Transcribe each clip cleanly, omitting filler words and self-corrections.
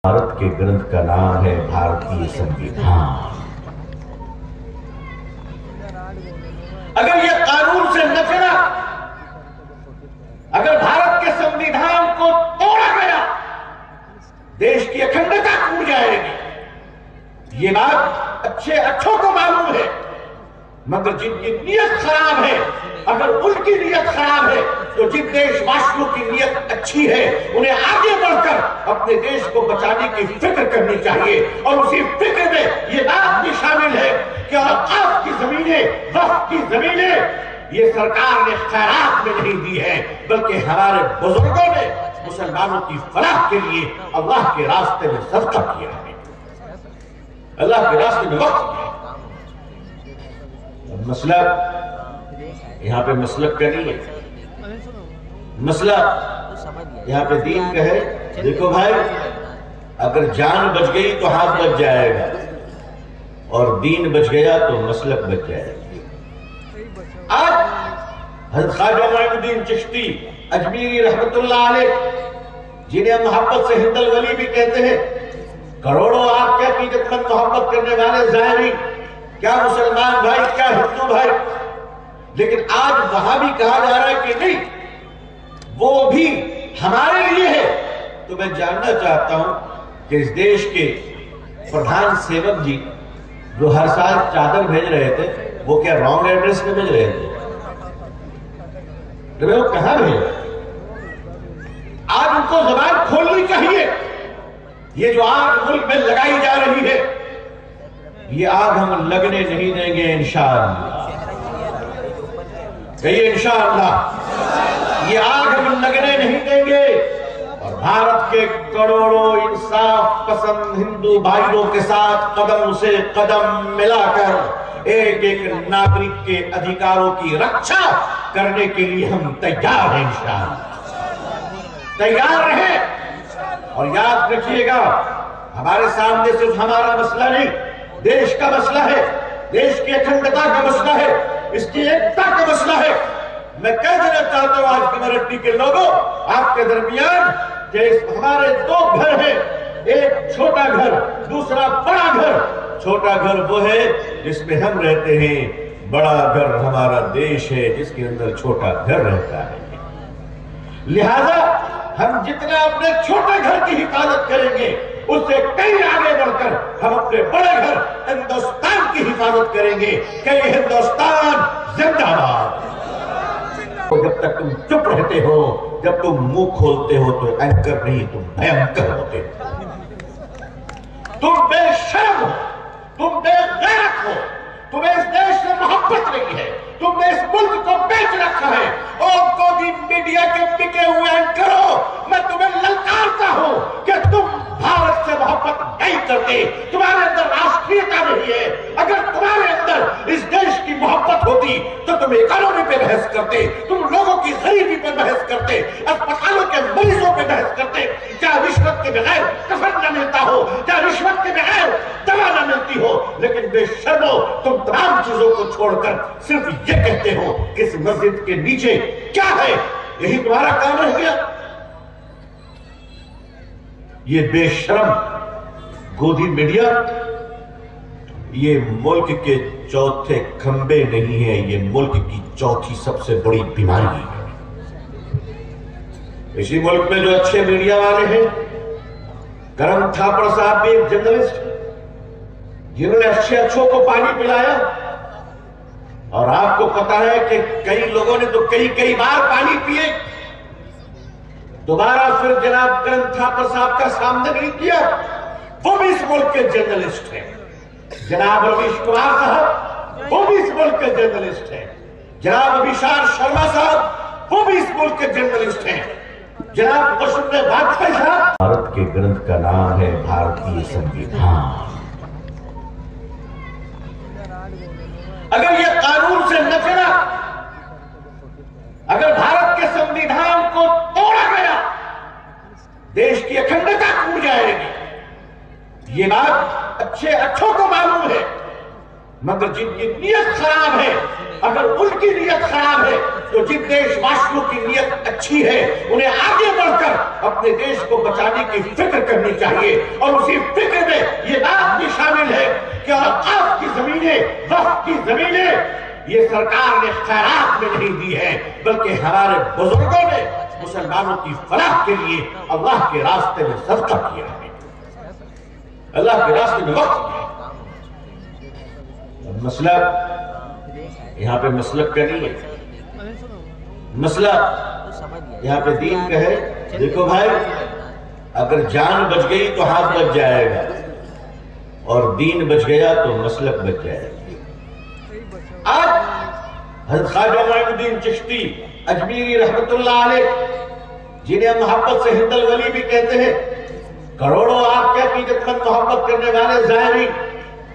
भारत के ग्रंथ का नाम है भारतीय संविधान। अगर ये कानून से न चला, अगर भारत के संविधान को तोड़ा गया, देश की अखंडता टूट जाएगी। ये बात अच्छों को मालूम है, मगर जिनकी नीयत खराब है, अगर उनकी नीयत खराब है तो जिन देशवासियों की नीयत अच्छी है उन्हें आगे बढ़कर अपने देश को बचाने की फिक्र करनी चाहिए। और उसी फिक्र में ये बात भी शामिल है कि औकाफ की जमीनें, वक्फ की जमीनें ये सरकार ने खैरात में नहीं दी है, बल्कि हमारे बुजुर्गों ने मुसलमानों की फलाह के लिए अल्लाह के रास्ते में सदका किया है, अल्लाह के रास्ते में वक्फ किया। मसला यहाँ पे मसलक का नहीं है, मसला यहाँ पे दीन का है। देखो भाई, अगर जान बच गई तो हाथ बच जाएगा, और दीन बच गया तो मसलक बच जाएगा। आज हज़रत ख्वाजा मोइनुद्दीन चिश्ती अजमीरी रहमतुल्लाह अलैह, जिन्हें मोहब्बत से हिंदल वली भी कहते हैं, करोड़ों आपके अकीदतमंद मोहब्बत करने वाले ज़ाहिरी, क्या मुसलमान भाई, क्या हिंदू भाई, लेकिन आज वहां भी कहा जा रहा है कि नहीं, वो भी हमारे लिए है। तो मैं जानना चाहता हूं कि इस देश के प्रधान सेवक जी जो हर साल चादर भेज रहे थे, वो क्या रॉन्ग एड्रेस पे भेज रहे थे? तो वो कहां भेज रहे? आज उनको जबान खोलनी चाहिए। ये जो आग मुल्क में लगाई जा रही है, ये आग हम लगने नहीं देंगे इंशाअल्लाह। कहिए इंशाअल्लाह, ये आग हम लगने नहीं देंगे। और भारत के करोड़ों इंसाफ पसंद हिंदू भाइयों के साथ कदम से कदम मिलाकर एक एक नागरिक के अधिकारों की रक्षा करने के लिए हम तैयार हैं इंशाअल्लाह। तैयार रहें और याद रखिएगा, हमारे सामने सिर्फ हमारा मसला नहीं, देश का मसला है, देश की अखंडता का मसला है, इसकी एकता का मसला है। मैं कह देना चाहता हूं आज कमरट्टी के लोगों, आपके दरमियान कि हमारे दो घर हैं, एक छोटा घर, दूसरा बड़ा घर। छोटा घर वो है जिसमें हम रहते हैं, बड़ा घर हमारा देश है जिसके अंदर छोटा घर रहता है। लिहाजा हम जितना अपने छोटे घर की हिफाजत करेंगे, उससे कई आगे बढ़कर हम अपने बड़े घर हिंदुस्तान की हिफाजत करेंगे। कई हिंदुस्तान जिंदाबाद। जब तक तुम चुप रहते हो, जब तुम मुंह खोलते हो तो एंकर नहीं, तुम भयंकर होते हो। तुम बेशर्म हो, तुम बेगैरत हो, तुम्हें इस देश से मोहब्बत नहीं है, तुमने इस मुल्क को बेच रखा है। और गोदी मीडिया के बिके हुए एंकरों, मैं तुम्हें ललकारता हूं कि तुम भारत से मोहब्बत नहीं करते, तुम्हारे अंदर राष्ट्रीयता नहीं है। अगर तुम्हारे अंदर इस देश की मोहब्बत होती तो तुम इकोनॉमी पे बहस करते, तुम लोगों की गरीबी पे बहस करते, अस्पतालों के मरीजों पे बहस करते। क्या रिश्वत के बगैर कफन न मिलता हो, क्या रिश्वत के बगैर दवा न मिलती हो, लेकिन बेशर्मो तुम तमाम चीजों को छोड़कर सिर्फ ये कहते हो कि इस मस्जिद के नीचे क्या है, यही तुम्हारा काम रह गया। ये बेशर्म गोदी मीडिया ये मुल्क के चौथे खंबे नहीं है, ये मुल्क की चौथी सबसे बड़ी बीमारी है। इसी मुल्क में जो अच्छे मीडिया वाले हैं, करम थापड़ साहब भी एक जर्नलिस्ट, जिन्होंने अच्छों को पानी पिलाया। और आपको पता है कि कई लोगों ने तो कई बार पानी पिए, दोबारा फिर जनाब करम थापड़ साहब का सामना नहीं किया। वो भी इस मुल्क के जर्नलिस्ट हैं। जनाब रवीश कुमार साहब, वो भी इस मुल्क के जर्नलिस्ट हैं। जनाब अभिशार शर्मा साहब, वो भी इस मुल्क के जर्नलिस्ट हैं। जनाब वसुंधरा वाजपेयी साहब। भारत के ग्रंथ का नाम है भारतीय संविधान। अगर ये कानून से न चला, अगर भारत के संविधान को तोड़ा गया, देश की अखंडता टूट जाएगी। ये बात अच्छों को मालूम है, मगर जिनकी नीयत खराब है, अगर उनकी नीयत खराब है तो जिन देशवासियों की नीयत अच्छी है उन्हें आगे बढ़कर अपने देश को बचाने की फिक्र करनी चाहिए। और उसी फिक्र में ये बात भी शामिल है कि औकाफ की जमीनें, वक्फ की जमीनें ये सरकार ने खैरात में नहीं दी है, बल्कि हमारे बुजुर्गों ने मुसलमानों की फलाह के लिए अल्लाह के रास्ते में सदका किया है, अल्लाह के रास्ते में वक्त किया। मसला यहाँ पे मसलक का नहीं है, मसला यहाँ पे दीन का है। देखो भाई, अगर जान बच गई तो हाथ बच जाएगा, और दीन बच गया तो मसलक बच जाएगा। आज हज़रत ख्वाजा मोइनुद्दीन चिश्ती अजमीरी रहमतुल्लाह अलैह, जिन्हें मोहब्बत से हिंदल वली भी कहते हैं, करोड़ों आपके अकीदतमंद मोहब्बत करने वाले ज़ाहिरीन,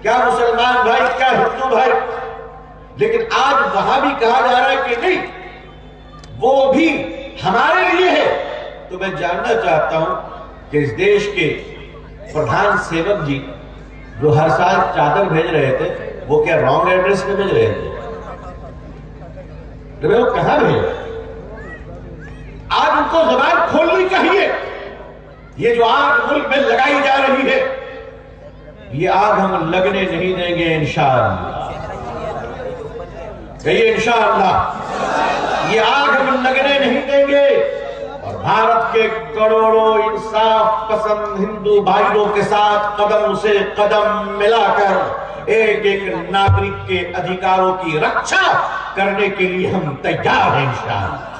क्या मुसलमान भाई, क्या हिंदू भाई, लेकिन आज वहां भी कहा जा रहा है कि नहीं, वो भी हमारे लिए है। तो मैं जानना चाहता हूं कि इस देश के प्रधान सेवक जी जो हर साल चादर भेज रहे थे, वो क्या रॉन्ग एड्रेस पे भेज रहे थे? तो वो कहां भेज रहे? आज उनको जबान खोलनी चाहिए। ये जो आग मुल्क में लगाई जा रही है, ये आग हम लगने नहीं देंगे इंशाअल्लाह। कहिए इंशाअल्लाह, ये आग हम लगने नहीं देंगे। और भारत के करोड़ों इंसाफ पसंद हिंदू भाइयों के साथ कदम से कदम मिलाकर एक एक नागरिक के अधिकारों की रक्षा करने के लिए हम तैयार हैं इंशाअल्लाह।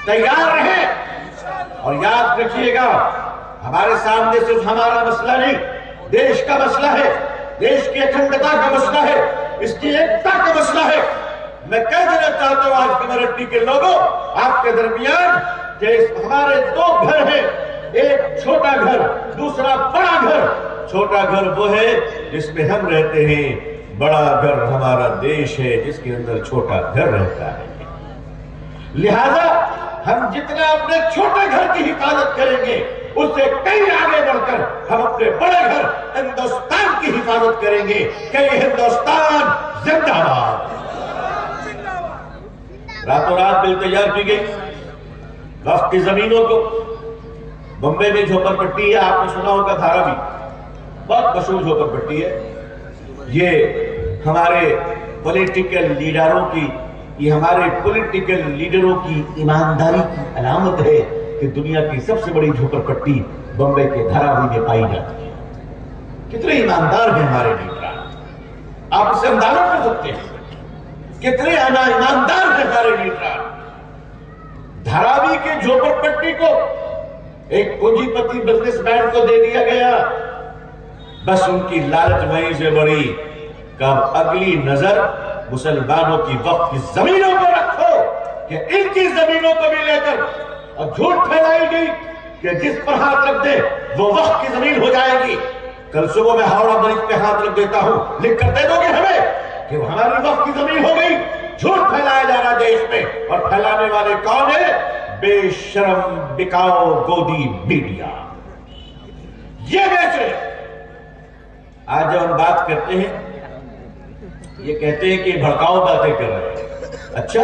तैयार रहें और याद रखिएगा, हमारे सामने सिर्फ हमारा मसला नहीं, देश का मसला है, देश की अखंडता का मसला है, इसकी एकता का मसला है। मैं कह देना चाहता हूं आज की मराठी के लोगों, आपके दरमियान कि हमारे दो घर हैं, एक छोटा घर, दूसरा बड़ा घर। छोटा घर वो है जिसमें हम रहते हैं, बड़ा घर हमारा देश है जिसके अंदर छोटा घर रहता है। लिहाजा हम जितना अपने छोटे घर की हिफाजत करेंगे, उससे कई आगे बढ़कर हम अपने बड़े घर हिंदुस्तान की हिफाजत करेंगे। कई हिंदुस्तान जिंदाबाद। रातों रात बिल तैयार की गई वक्फ की जमीनों को। बंबई में झोपड़पट्टी है, आपने सुना होगा, धारावी बहुत मशहूर झोपड़पट्टी है। ये हमारे पॉलिटिकल लीडरों की, ये हमारे पॉलिटिकल लीडरों की ईमानदारी की अलामत है कि दुनिया की सबसे बड़ी झोपड़पट्टी बंबई के धारावी में पाई जाती है। कितने ईमानदार हैं हमारे लीडर, आप इसे अंदाजा कर सकते हैं कितने ईमानदार हैं हमारे लीडर। धारावी के झोपड़पट्टी को एक पूंजीपति बिजनेसमैन को दे दिया गया। बस उनकी लालच वहीं से बढ़ी, कब अगली नजर मुसलमानों की वक्फ की जमीनों पर रखो कि इनकी जमीनों को भी लेकर, और झूठ फैलाई गई कि जिस पर हाथ रख दे वो वक्फ की जमीन हो जाएगी। कल सुबह मैं हावड़ा ब्रिज पे हाथ रख देता हूं, लिख कर दे दोगे हमें कि वो हमारी वक्फ की जमीन हो गई। झूठ फैलाया जा रहा देश में, और फैलाने वाले कौन है? बेशरम बिकाओ गोदी मीडिया, ये बेच रहे। आज जब हम बात करते हैं, ये कहते हैं कि भड़काऊ बातें कर रहे हैं। अच्छा,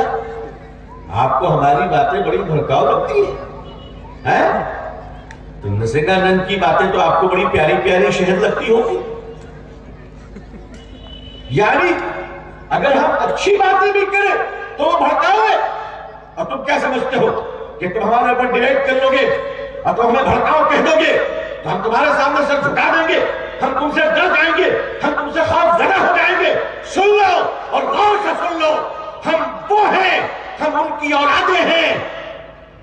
आपको हमारी बातें बड़ी भड़काऊ लगती है? तो नरसिंहानंद की बातें तो आपको बड़ी प्यारी प्यारी शहद लगती होगी। यानी अगर हम अच्छी बातें भी करें तो वो भड़काऊ है। और तुम क्या समझते हो कि तुम हमारे ऊपर डिबेट कर लोगे और तुम हमें भड़काऊ कह दोगे तो हम तुम्हारे सामने सर झुका देंगे, हम तुमसे डर जाएंगे, हम तुमसे खौफजदा हो जाएंगे। सुन लो और गौर से सुन लो, हम वो हैं, हम उनकी औलादें हैं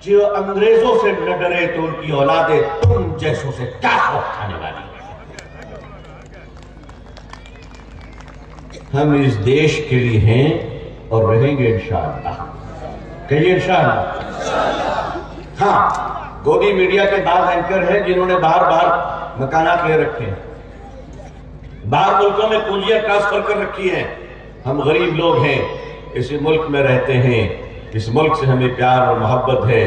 जो अंग्रेजों से न डरे तो उनकी औलादें तुम जैसों से क्या खौफ खाने वाली है। हम इस देश के लिए हैं और रहेंगे इंशाअल्लाह। कहिए इंशाअल्लाह। हाँ, गोदी मीडिया के बाद एंकर हैं जिन्होंने बार बार मकानात ले रखे हैं, बाहर मुल्कों में पूंजियां ट्रांसफर कर रखी हैं। हम गरीब लोग हैं, इसी मुल्क में रहते हैं, इस मुल्क से हमें प्यार और मोहब्बत है,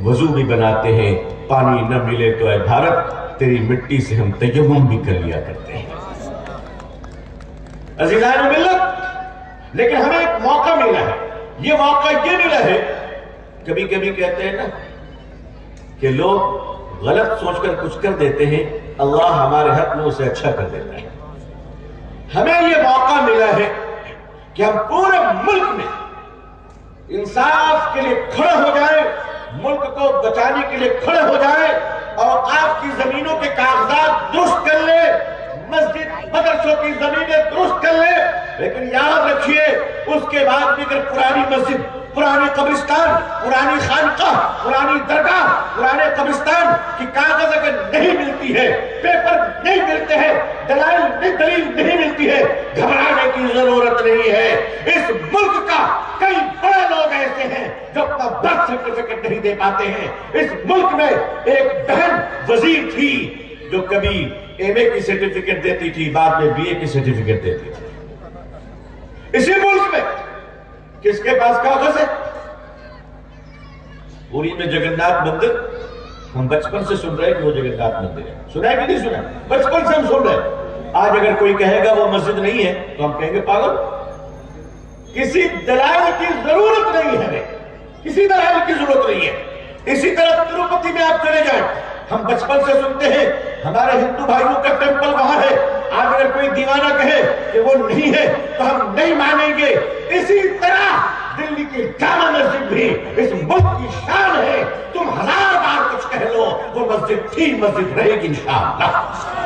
वजू भी बनाते हैं, पानी न मिले तो ऐ भारत तेरी मिट्टी से हम तयम्मुम भी कर लिया करते हैं। अजीज़ान मिल्लत, लेकिन हमें एक मौका मिला है। ये मौका ये मिला है, कभी कभी कहते हैं ना कि लोग गलत सोचकर कुछ कर देते हैं, अल्लाह हमारे हक में उसे अच्छा कर देता है। हमें ये मौका मिला है कि हम पूरे मुल्क में इंसाफ के लिए खड़े हो जाए, मुल्क को बचाने के लिए खड़े हो जाए और आपकी जमीनों के कागजात दुरुस्त कर ले, मस्जिद मदरसों की जमीनें दुरुस्त कर ले। लेकिन याद रखिए, उसके बाद भी अगर पुरानी मस्जिद, पुरानी कब्रिस्तान, पुरानी खानका, पुरानी दरगाह, पुराने कब्रिस्तान की कागज अगर नहीं मिलती है, पेपर नहीं मिलते हैं, दलील नहीं मिलती है, घबराने की जरूरत नहीं है। इस मुल्क का कई बड़े लोग ऐसे हैं जो अपना बर्थ सर्टिफिकेट नहीं दे पाते हैं। इस मुल्क में एक बहन वजीर थी जो कभी एमए की सर्टिफिकेट देती थी, बाद में बीए की सर्टिफिकेट देती थी। इसी मुल्क में किसके पास कागज है? पुरी में जगन्नाथ मंदिर, हम बचपन से सुन रहे हैं कि वो जगन्नाथ मंदिर है। सुना है कि नहीं सुना? बचपन से हम सुन रहे हैं। आज अगर कोई कहेगा वो मस्जिद नहीं है तो हम कहेंगे पागल। किसी दलाल की जरूरत नहीं है, हमें किसी दलाल की जरूरत नहीं है। इसी तरह तिरुपति में आप चले जाए, हम बचपन से सुनते हैं हमारे हिंदू भाइयों का टेंपल वहां है। आज अगर कोई दीवाना कहे कि वो नहीं है तो हम नहीं मानेंगे। इसी तरह दिल्ली की जामा मस्जिद भी इस मुल्क की शान है। तुम 1000 बार कुछ कह लो, वो मस्जिद ठीक मस्जिद रहेगी इंशाअल्लाह।